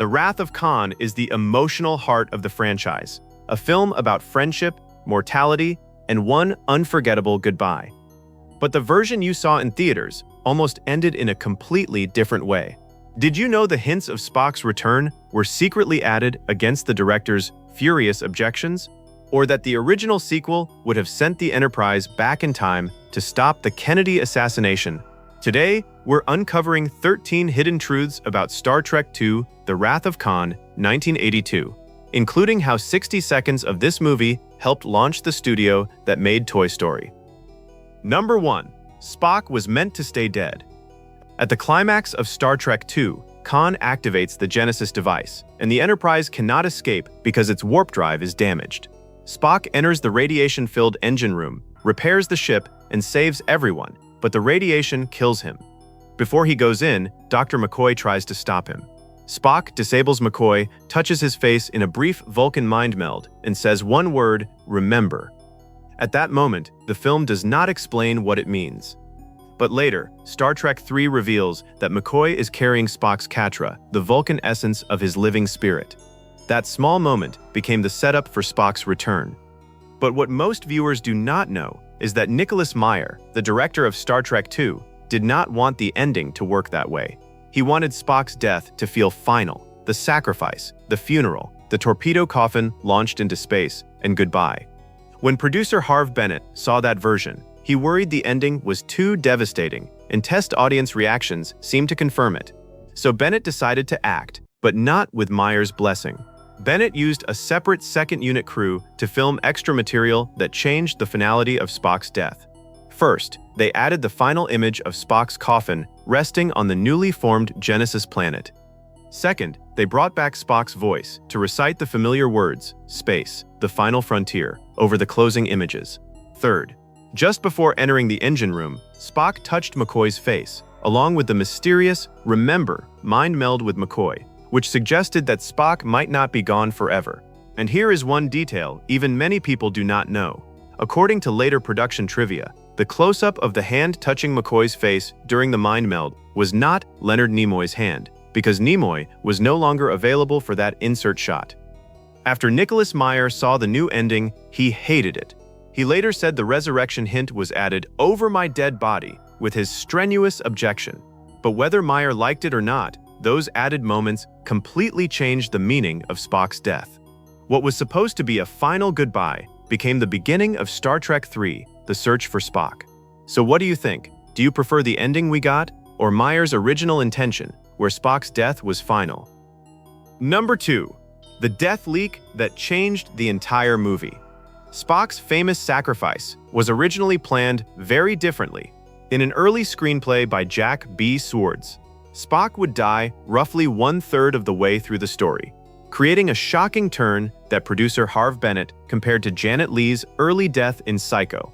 The Wrath of Khan is the emotional heart of the franchise, a film about friendship, mortality, and one unforgettable goodbye. But the version you saw in theaters almost ended in a completely different way. Did you know the hints of Spock's return were secretly added against the director's furious objections? Or that the original sequel would have sent the Enterprise back in time to stop the Kennedy assassination? Today, we're uncovering 13 hidden truths about Star Trek II: The Wrath of Khan, 1982, including how 60 seconds of this movie helped launch the studio that made Toy Story. Number 1. Spock was meant to stay dead. At the climax of Star Trek II, Khan activates the Genesis device, and the Enterprise cannot escape because its warp drive is damaged. Spock enters the radiation-filled engine room, repairs the ship, and saves everyone, but the radiation kills him. Before he goes in, Dr. McCoy tries to stop him. Spock disables McCoy, touches his face in a brief Vulcan mind meld, and says one word, "Remember." At that moment, the film does not explain what it means. But later, Star Trek III reveals that McCoy is carrying Spock's Katra, the Vulcan essence of his living spirit. That small moment became the setup for Spock's return. But what most viewers do not know is that Nicholas Meyer, the director of Star Trek II, did not want the ending to work that way. He wanted Spock's death to feel final, the sacrifice, the funeral, the torpedo coffin launched into space, and goodbye. When producer Harve Bennett saw that version, he worried the ending was too devastating, and test audience reactions seemed to confirm it. So Bennett decided to act, but not with Meyer's blessing. Bennett used a separate second unit crew to film extra material that changed the finality of Spock's death. First, they added the final image of Spock's coffin resting on the newly formed Genesis planet. Second, they brought back Spock's voice to recite the familiar words, "Space, the final frontier," over the closing images. Third, just before entering the engine room, Spock touched McCoy's face, along with the mysterious "Remember" mind meld with McCoy, which suggested that Spock might not be gone forever. And here is one detail even many people do not know. According to later production trivia, the close-up of the hand touching McCoy's face during the mind meld was not Leonard Nimoy's hand, because Nimoy was no longer available for that insert shot. After Nicholas Meyer saw the new ending, he hated it. He later said the resurrection hint was added over my dead body with his strenuous objection. But whether Meyer liked it or not, those added moments completely changed the meaning of Spock's death. What was supposed to be a final goodbye became the beginning of Star Trek III: The Search for Spock. So what do you think? Do you prefer the ending we got, or Meyer's original intention, where Spock's death was final? Number 2. The death leak that changed the entire movie. Spock's famous sacrifice was originally planned very differently. In an early screenplay by Jack B. Swords, Spock would die roughly 1/3 of the way through the story, creating a shocking turn that producer Harve Bennett compared to Janet Leigh's early death in Psycho.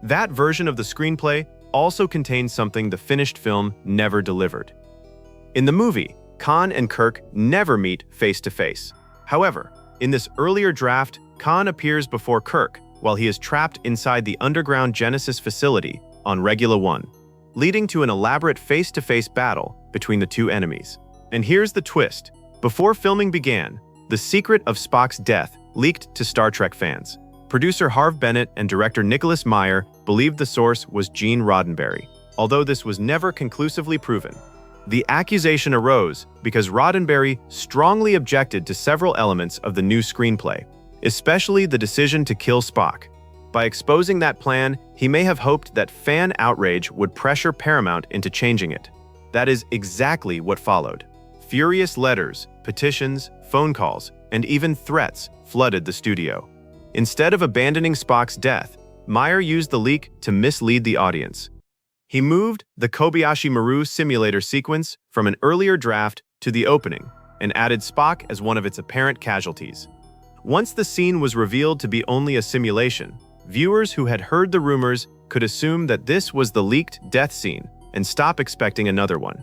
That version of the screenplay also contained something the finished film never delivered. In the movie, Khan and Kirk never meet face-to-face. However, in this earlier draft, Khan appears before Kirk while he is trapped inside the underground Genesis facility on Regula 1, leading to an elaborate face-to-face battle between the two enemies. And here's the twist. Before filming began, the secret of Spock's death leaked to Star Trek fans. Producer Harve Bennett and director Nicholas Meyer believed the source was Gene Roddenberry, although this was never conclusively proven. The accusation arose because Roddenberry strongly objected to several elements of the new screenplay, especially the decision to kill Spock. By exposing that plan, he may have hoped that fan outrage would pressure Paramount into changing it. That is exactly what followed. Furious letters, petitions, phone calls, and even threats flooded the studio. Instead of abandoning Spock's death, Meyer used the leak to mislead the audience. He moved the Kobayashi Maru simulator sequence from an earlier draft to the opening and added Spock as one of its apparent casualties. Once the scene was revealed to be only a simulation, viewers who had heard the rumors could assume that this was the leaked death scene and stop expecting another one.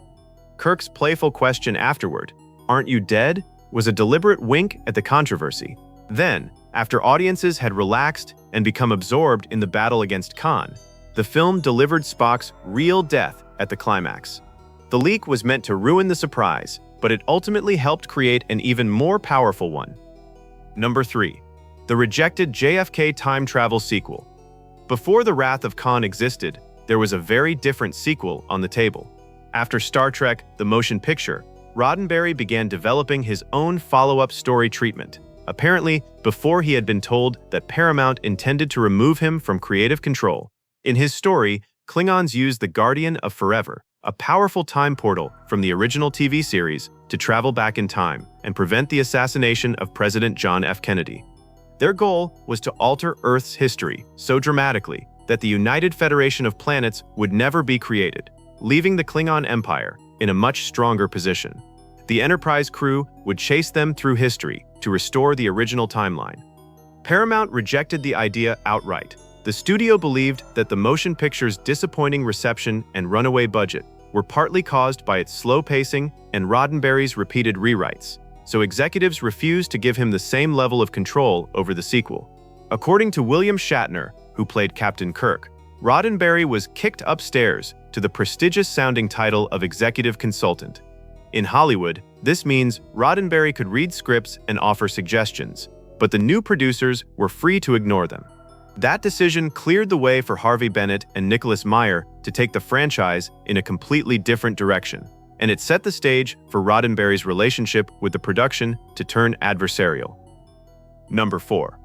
Kirk's playful question afterward, "Aren't you dead?" was a deliberate wink at the controversy. Then, after audiences had relaxed and become absorbed in the battle against Khan, the film delivered Spock's real death at the climax. The leak was meant to ruin the surprise, but it ultimately helped create an even more powerful one. Number 3. The rejected JFK time travel sequel. Before The Wrath of Khan existed, there was a very different sequel on the table. After Star Trek: The Motion Picture, Roddenberry began developing his own follow-up story treatment, apparently before he had been told that Paramount intended to remove him from creative control. In his story, Klingons used the Guardian of Forever, a powerful time portal from the original TV series, to travel back in time and prevent the assassination of President John F. Kennedy. Their goal was to alter Earth's history so dramatically that the United Federation of Planets would never be created, leaving the Klingon Empire in a much stronger position. The Enterprise crew would chase them through history to restore the original timeline. Paramount rejected the idea outright. The studio believed that the motion picture's disappointing reception and runaway budget were partly caused by its slow pacing and Roddenberry's repeated rewrites, so executives refused to give him the same level of control over the sequel. According to William Shatner, who played Captain Kirk, Roddenberry was kicked upstairs to the prestigious-sounding title of executive consultant. In Hollywood, this means Roddenberry could read scripts and offer suggestions, but the new producers were free to ignore them. That decision cleared the way for Harvey Bennett and Nicholas Meyer to take the franchise in a completely different direction, and it set the stage for Roddenberry's relationship with the production to turn adversarial. Number 4.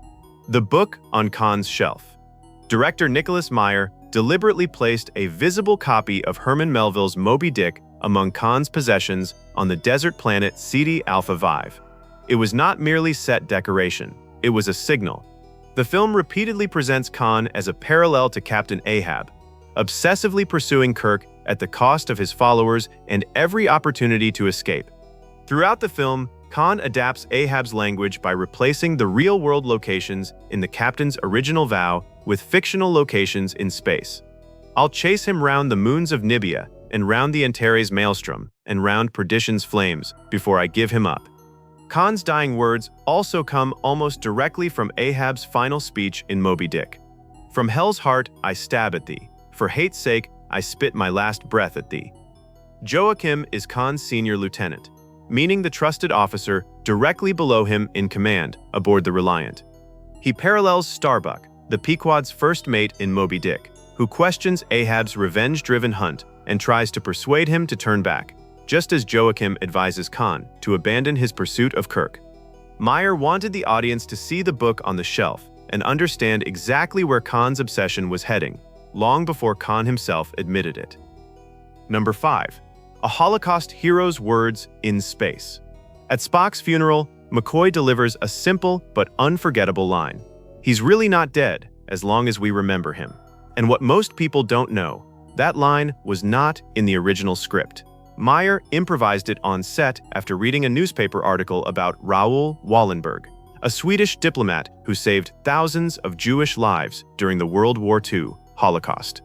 The Book on Khan's Shelf. Director Nicholas Meyer deliberately placed a visible copy of Herman Melville's Moby Dick among Khan's possessions on the desert planet Ceti Alpha Vive. It was not merely set decoration, it was a signal. The film repeatedly presents Khan as a parallel to Captain Ahab, obsessively pursuing Kirk at the cost of his followers and every opportunity to escape. Throughout the film, Khan adapts Ahab's language by replacing the real-world locations in the captain's original vow with fictional locations in space. "I'll chase him round the moons of Nibia, and round the Antares maelstrom, and round perdition's flames, before I give him up." Khan's dying words also come almost directly from Ahab's final speech in Moby Dick. "From hell's heart I stab at thee. For hate's sake I spit my last breath at thee." Joachim is Khan's senior lieutenant, meaning the trusted officer directly below him in command aboard the Reliant. He parallels Starbuck, the Pequod's first mate in Moby Dick, who questions Ahab's revenge-driven hunt and tries to persuade him to turn back, just as Joachim advises Khan to abandon his pursuit of Kirk. Meyer wanted the audience to see the book on the shelf and understand exactly where Khan's obsession was heading, long before Khan himself admitted it. Number 5. A Holocaust hero's words in space. At Spock's funeral, McCoy delivers a simple but unforgettable line. "He's really not dead, as long as we remember him." And what most people don't know, that line was not in the original script. Meyer improvised it on set after reading a newspaper article about Raoul Wallenberg, a Swedish diplomat who saved thousands of Jewish lives during the World War II Holocaust.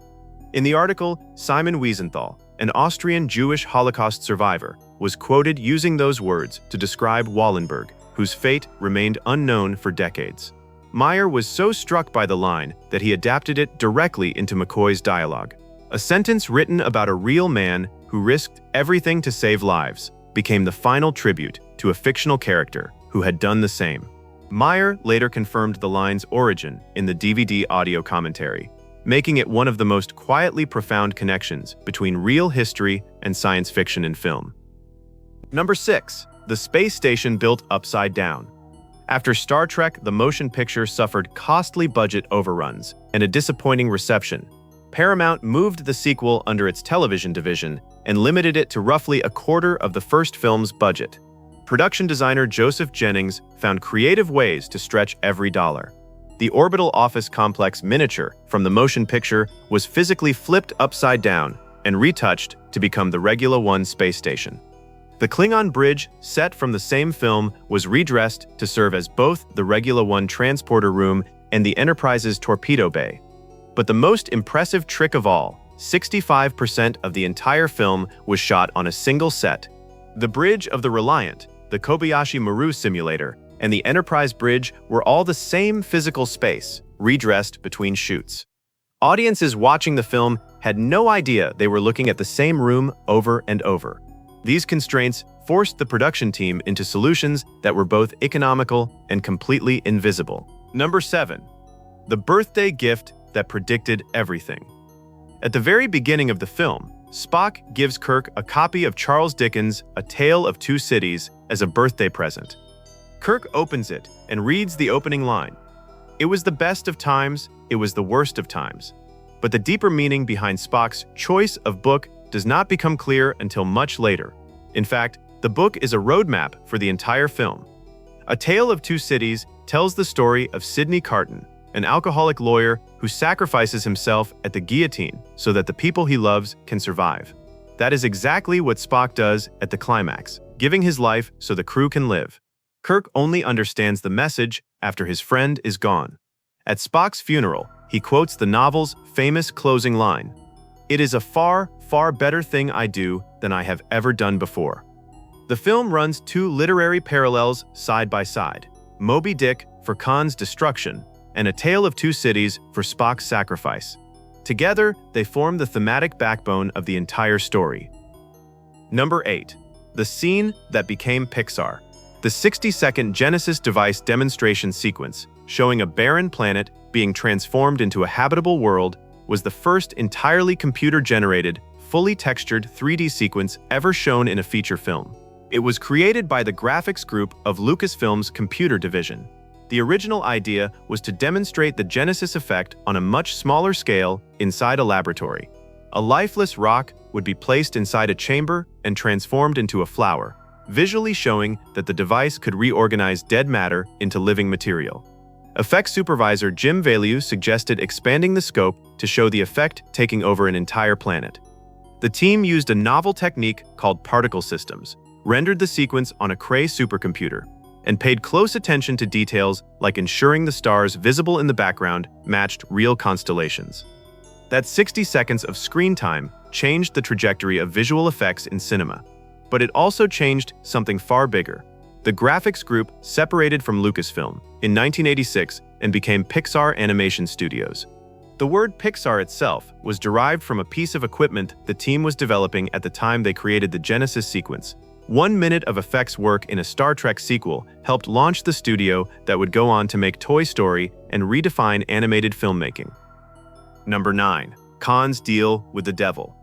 In the article, Simon Wiesenthal, an Austrian Jewish Holocaust survivor, was quoted using those words to describe Wallenberg, whose fate remained unknown for decades. Meyer was so struck by the line that he adapted it directly into McCoy's dialogue. A sentence written about a real man who risked everything to save lives became the final tribute to a fictional character who had done the same. Meyer later confirmed the line's origin in the DVD audio commentary, making it one of the most quietly profound connections between real history and science fiction in film. Number 6. The space station built upside down. After Star Trek: The Motion Picture suffered costly budget overruns and a disappointing reception, Paramount moved the sequel under its television division and limited it to roughly a quarter of the first film's budget. Production designer Joseph Jennings found creative ways to stretch every dollar. The orbital office complex miniature from the motion picture was physically flipped upside down and retouched to become the Regula 1 space station. The Klingon bridge, set from the same film, was redressed to serve as both the Regula 1 transporter room and the Enterprise's torpedo bay. But the most impressive trick of all, 65% of the entire film was shot on a single set. The bridge of the Reliant, the Kobayashi Maru simulator, and the Enterprise bridge were all the same physical space, redressed between shoots. Audiences watching the film had no idea they were looking at the same room over and over. These constraints forced the production team into solutions that were both economical and completely invisible. Number 7. The birthday gift that predicted everything. At the very beginning of the film, Spock gives Kirk a copy of Charles Dickens' A Tale of Two Cities as a birthday present. Kirk opens it and reads the opening line. It was the best of times, it was the worst of times. But the deeper meaning behind Spock's choice of book does not become clear until much later. In fact, the book is a roadmap for the entire film. A Tale of Two Cities tells the story of Sidney Carton, an alcoholic lawyer who sacrifices himself at the guillotine so that the people he loves can survive. That is exactly what Spock does at the climax, giving his life so the crew can live. Kirk only understands the message after his friend is gone. At Spock's funeral, he quotes the novel's famous closing line, "It is a far, far better thing I do than I have ever done before." The film runs two literary parallels side by side, Moby Dick for Khan's destruction and A Tale of Two Cities for Spock's sacrifice. Together, they form the thematic backbone of the entire story. Number 8. The scene that became Pixar. The 60-second Genesis device demonstration sequence, showing a barren planet being transformed into a habitable world, was the first entirely computer-generated, fully textured 3D sequence ever shown in a feature film. It was created by the graphics group of Lucasfilm's computer division. The original idea was to demonstrate the Genesis effect on a much smaller scale inside a laboratory. A lifeless rock would be placed inside a chamber and transformed into a flower, visually showing that the device could reorganize dead matter into living material. Effects supervisor Jim Value suggested expanding the scope to show the effect taking over an entire planet. The team used a novel technique called particle systems, rendered the sequence on a Cray supercomputer, and paid close attention to details like ensuring the stars visible in the background matched real constellations. That 60 seconds of screen time changed the trajectory of visual effects in cinema. But it also changed something far bigger. The graphics group separated from Lucasfilm in 1986 and became Pixar Animation Studios. The word Pixar itself was derived from a piece of equipment the team was developing at the time they created the Genesis sequence. 1 minute of effects work in a Star Trek sequel helped launch the studio that would go on to make Toy Story and redefine animated filmmaking. Number 9. Khan's deal with the devil.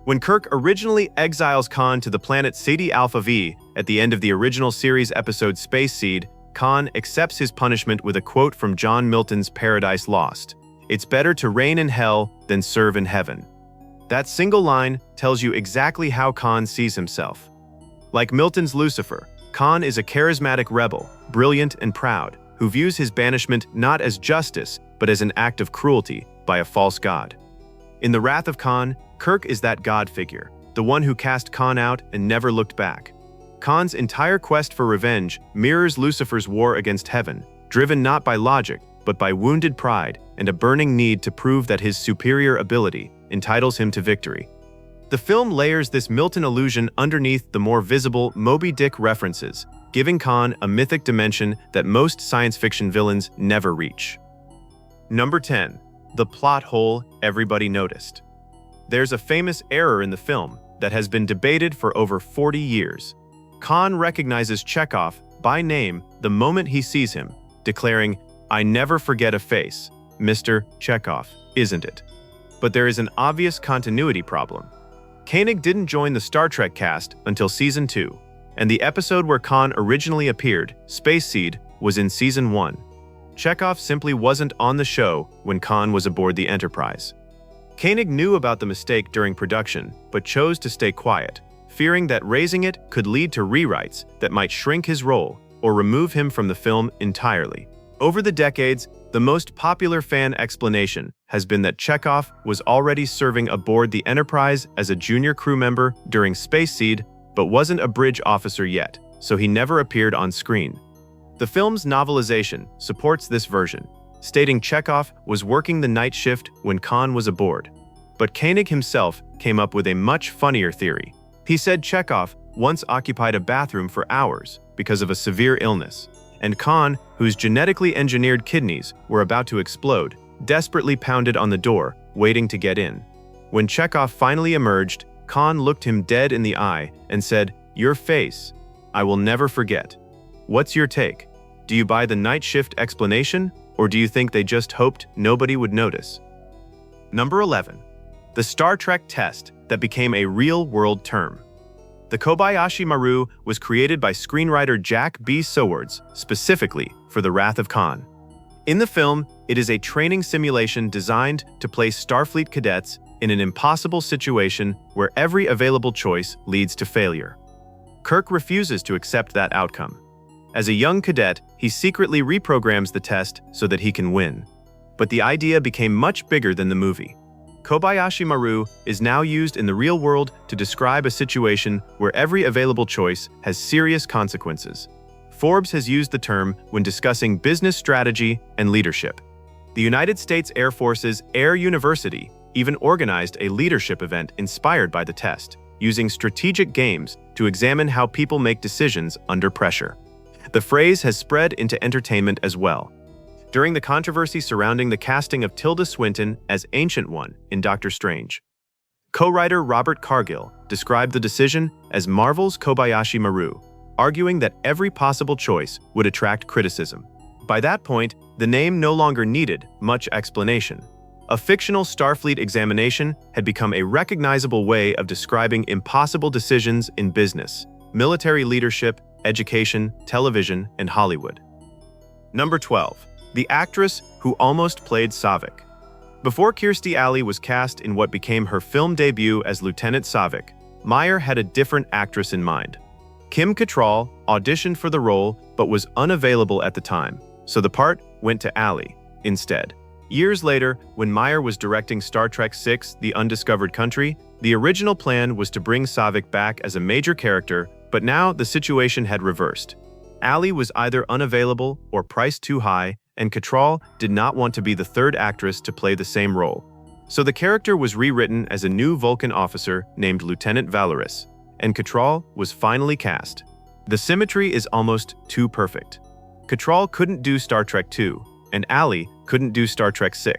When Kirk originally exiles Khan to the planet Ceti Alpha V at the end of the original series episode Space Seed, Khan accepts his punishment with a quote from John Milton's Paradise Lost. "It's better to reign in hell than serve in heaven." That single line tells you exactly how Khan sees himself. Like Milton's Lucifer, Khan is a charismatic rebel, brilliant and proud, who views his banishment not as justice, but as an act of cruelty by a false god. In The Wrath of Khan, Kirk is that god figure, the one who cast Khan out and never looked back. Khan's entire quest for revenge mirrors Lucifer's war against heaven, driven not by logic, but by wounded pride and a burning need to prove that his superior ability entitles him to victory. The film layers this Milton illusion underneath the more visible Moby Dick references, giving Khan a mythic dimension that most science fiction villains never reach. Number 10. The plot hole everybody noticed. There's a famous error in the film that has been debated for over 40 years. Khan recognizes Chekov by name the moment he sees him, declaring, "I never forget a face, Mr. Chekov, isn't it?" But there is an obvious continuity problem. Koenig didn't join the Star Trek cast until Season 2, and the episode where Khan originally appeared, Space Seed, was in Season 1. Chekov simply wasn't on the show when Khan was aboard the Enterprise. Koenig knew about the mistake during production, but chose to stay quiet, fearing that raising it could lead to rewrites that might shrink his role or remove him from the film entirely. Over the decades, the most popular fan explanation has been that Chekov was already serving aboard the Enterprise as a junior crew member during Space Seed, but wasn't a bridge officer yet, so he never appeared on screen. The film's novelization supports this version, stating Chekov was working the night shift when Khan was aboard. But Koenig himself came up with a much funnier theory. He said Chekov once occupied a bathroom for hours because of a severe illness, and Khan, whose genetically engineered kidneys were about to explode, desperately pounded on the door, waiting to get in. When Chekov finally emerged, Khan looked him dead in the eye and said, Your face. I will never forget. What's your take? Do you buy the night shift explanation, or do you think they just hoped nobody would notice? Number 11. The Star Trek test that became a real-world term. The Kobayashi Maru was created by screenwriter Jack B. Sowards specifically for The Wrath of Khan. In the film, it is a training simulation designed to place Starfleet cadets in an impossible situation where every available choice leads to failure. Kirk refuses to accept that outcome. As a young cadet, he secretly reprograms the test so that he can win. But the idea became much bigger than the movie. Kobayashi Maru is now used in the real world to describe a situation where every available choice has serious consequences. Forbes has used the term when discussing business strategy and leadership. The United States Air Force's Air University even organized a leadership event inspired by the test, using strategic games to examine how people make decisions under pressure. The phrase has spread into entertainment as well. During the controversy surrounding the casting of Tilda Swinton as Ancient One in Doctor Strange, co-writer Robert Cargill described the decision as Marvel's Kobayashi Maru, arguing that every possible choice would attract criticism. By that point, the name no longer needed much explanation. A fictional Starfleet examination had become a recognizable way of describing impossible decisions in business, military leadership, education, television, and Hollywood. Number 12. The actress who almost played Saavik. Before Kirstie Alley was cast in what became her film debut as Lieutenant Saavik, Meyer had a different actress in mind. Kim Cattrall auditioned for the role but was unavailable at the time, so the part went to Alley instead. Years later, when Meyer was directing Star Trek VI: The Undiscovered Country, the original plan was to bring Saavik back as a major character, but now the situation had reversed. Alley was either unavailable or priced too high, and Cattrall did not want to be the third actress to play the same role. So the character was rewritten as a new Vulcan officer named Lieutenant Valeris, and Cattrall was finally cast. The symmetry is almost too perfect. Cattrall couldn't do Star Trek II, and Alley couldn't do Star Trek VI.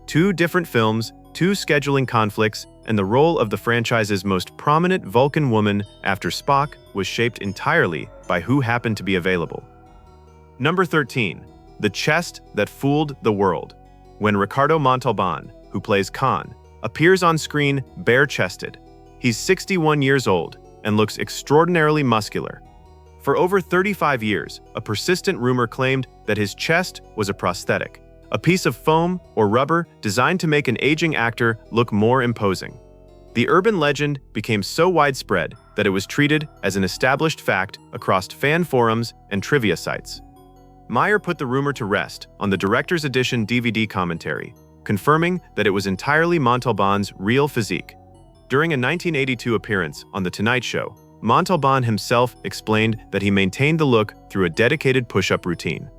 Two different films, two scheduling conflicts, and the role of the franchise's most prominent Vulcan woman after Spock was shaped entirely by who happened to be available. Number 13. The chest that fooled the world. When Ricardo Montalbán, who plays Khan, appears on screen bare-chested. He's 61 years old and looks extraordinarily muscular. For over 35 years, a persistent rumor claimed that his chest was a prosthetic, a piece of foam or rubber designed to make an aging actor look more imposing. The urban legend became so widespread that it was treated as an established fact across fan forums and trivia sites. Meyer put the rumor to rest on the Director's Edition DVD commentary, confirming that it was entirely Montalbán's real physique. During a 1982 appearance on The Tonight Show, Montalbán himself explained that he maintained the look through a dedicated push-up routine.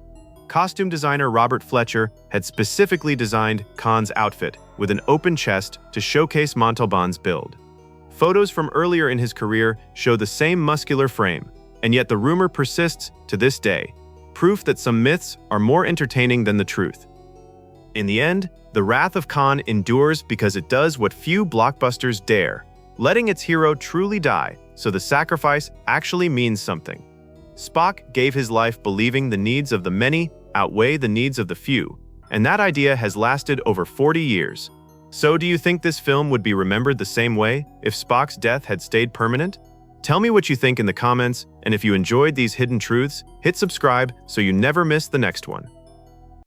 Costume designer Robert Fletcher had specifically designed Khan's outfit with an open chest to showcase Montalbán's build. Photos from earlier in his career show the same muscular frame, and yet the rumor persists to this day, proof that some myths are more entertaining than the truth. In the end, The Wrath of Khan endures because it does what few blockbusters dare, letting its hero truly die, so the sacrifice actually means something. Spock gave his life believing the needs of the many outweigh the needs of the few, and that idea has lasted over 40 years. So do you think this film would be remembered the same way if Spock's death had stayed permanent? Tell me what you think in the comments, and if you enjoyed these hidden truths, hit subscribe so you never miss the next one.